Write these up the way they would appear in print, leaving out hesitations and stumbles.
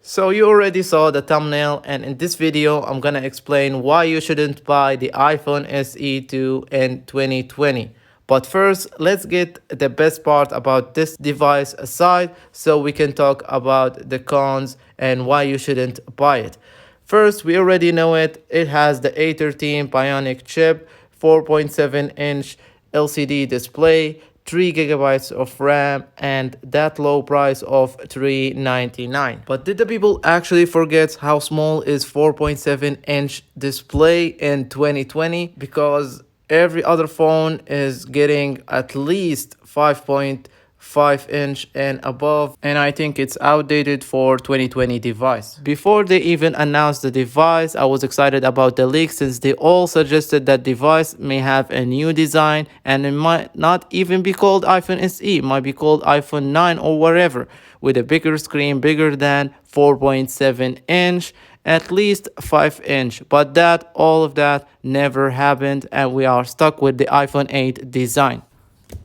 So you already saw the thumbnail, and in this video I'm gonna explain why you shouldn't buy the iPhone SE 2 in 2020. But first, let's get the best part about this device aside so we can talk about the cons and why you shouldn't buy it. First, we already know it has the A13 Bionic chip, 4.7-inch LCD display, 3 gigabytes of RAM, and that low price of $399. But did the people actually forget how small is 4.7-inch display in 2020? Because every other phone is getting at least 5.5-inch and above, and I think it's outdated for 2020 device. Before they even announced the device, I was excited about the leak since they all suggested that device may have a new design and it might not even be called iPhone SE, it might be called iPhone 9 or whatever, with a bigger screen, bigger than 4.7-inch, at least 5-inch. But all of that never happened, and we are stuck with the iPhone 8 design.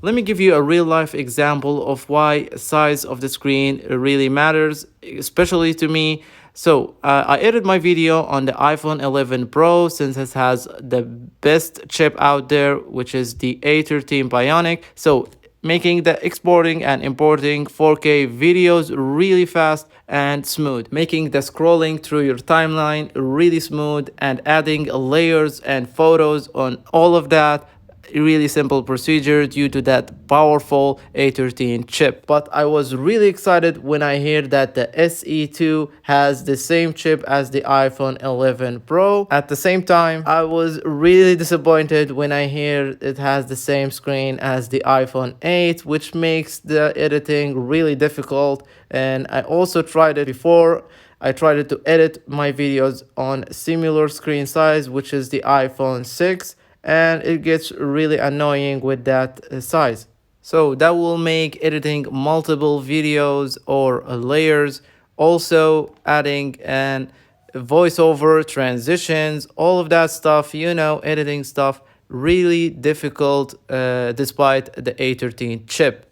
Let me give you a real life example of why size of the screen really matters, especially to me. So I edited my video on the iPhone 11 Pro since it has the best chip out there, which is the A13 Bionic. So making the exporting and importing 4K videos really fast and smooth, making the scrolling through your timeline really smooth, and adding layers and photos on all of that really simple procedure due to that powerful A13 chip. But I was really excited when I heard that the SE2 has the same chip as the iPhone 11 Pro. At the same time, I was really disappointed when I hear it has the same screen as the iPhone 8, which makes the editing really difficult. And I also tried it before. I tried to edit my videos on similar screen size, which is the iPhone 6, and it gets really annoying with that size. So that will make editing multiple videos or layers, also adding and voiceover transitions, all of that stuff, editing stuff, really difficult despite the A13 chip.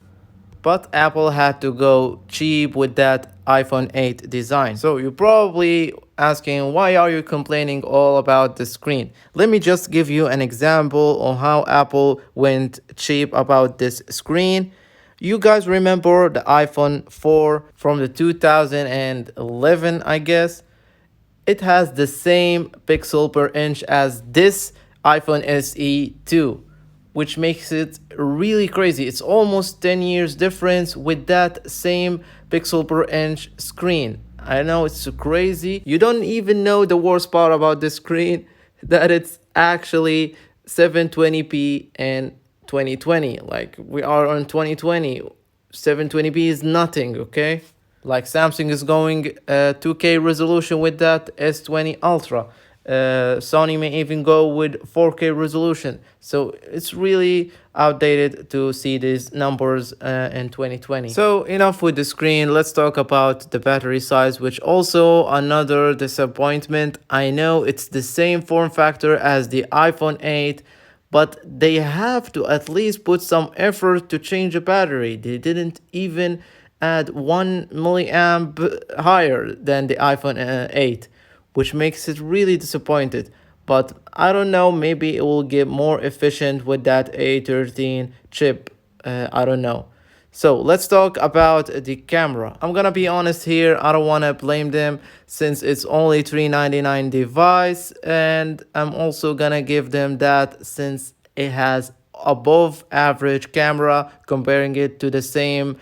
But Apple had to go cheap with that iPhone 8 design. So you're probably asking, why are you complaining all about the screen? Let me just give you an example on how Apple went cheap about this screen. You guys remember the iPhone 4 from the 2011, I guess? It has the same pixel per inch as this iPhone SE 2, which makes it really crazy. It's almost 10 years difference with that same pixel per inch screen. I know it's crazy. You don't even know the worst part about this screen, that it's actually 720p in 2020. Like, we are on 2020. 720p is nothing, okay? Like, Samsung is going 2K resolution with that S20 Ultra. Sony may even go with 4K resolution. So it's really outdated to see these numbers in 2020. So enough with the screen. Let's talk about the battery size, which also another disappointment. I know it's the same form factor as the iPhone 8, but they have to at least put some effort to change the battery. They didn't even add 1 milliamp higher than the iPhone 8, which makes it really disappointed. But I don't know, maybe it will get more efficient with that A13 chip. I don't know. So let's talk about the camera. I'm gonna be honest here, I don't wanna blame them since it's only $399 device, and I'm also gonna give them that since it has above average camera, comparing it to the same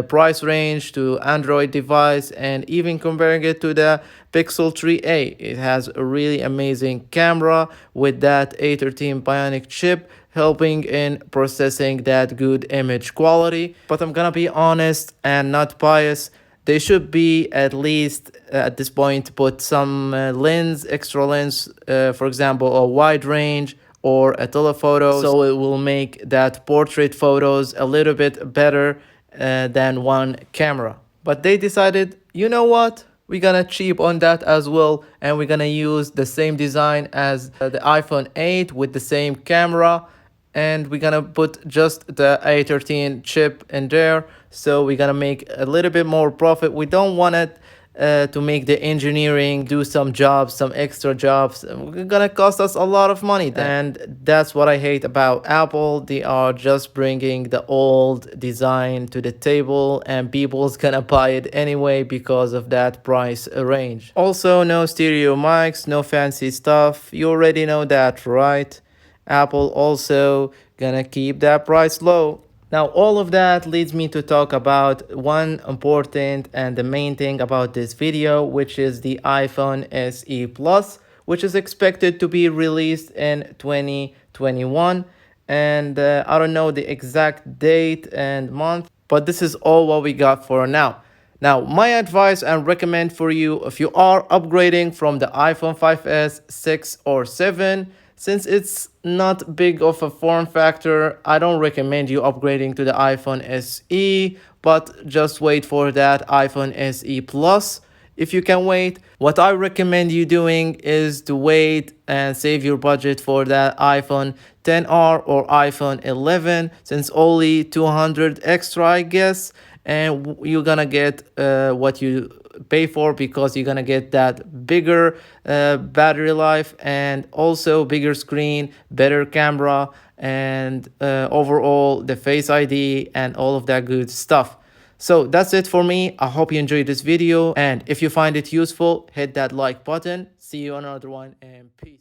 price range to Android device, and even comparing it to the Pixel 3a. It has a really amazing camera with that A13 Bionic chip, helping in processing that good image quality. But I'm gonna be honest and not biased, they should be at least at this point put some extra lens, for example a wide range or a telephoto, so it will make that portrait photos a little bit better than one camera. But they decided, you know what, we're gonna cheap on that as well, and we're gonna use the same design as the iPhone 8 with the same camera, and we're gonna put just the A13 chip in there, so we're gonna make a little bit more profit. We don't want it to make the engineering do some jobs, some extra jobs. Gonna cost us a lot of money then. And that's what I hate about Apple. They are just bringing the old design to the table, and people's gonna buy it anyway because of that price range. Also, no stereo mics, no fancy stuff. You already know that, right? Apple also gonna keep that price low. Now, all of that leads me to talk about one important and the main thing about this video, which is the iPhone SE Plus, which is expected to be released in 2021. And I don't know the exact date and month, but this is all what we got for now. Now, my advice and recommend for you, if you are upgrading from the iPhone 5s, 6 or 7, since it's not big of a form factor, I don't recommend you upgrading to the iPhone SE, but just wait for that iPhone SE Plus if you can wait. What I recommend you doing is to wait and save your budget for that iPhone 10R or iPhone 11, since only 200 extra, I guess, and you're gonna get what you pay for, because you're gonna get that bigger battery life and also bigger screen, better camera, and overall the Face ID and all of that good stuff. So that's it for me. I hope you enjoyed this video, and if you find it useful, hit that like button. See you on another one, and peace.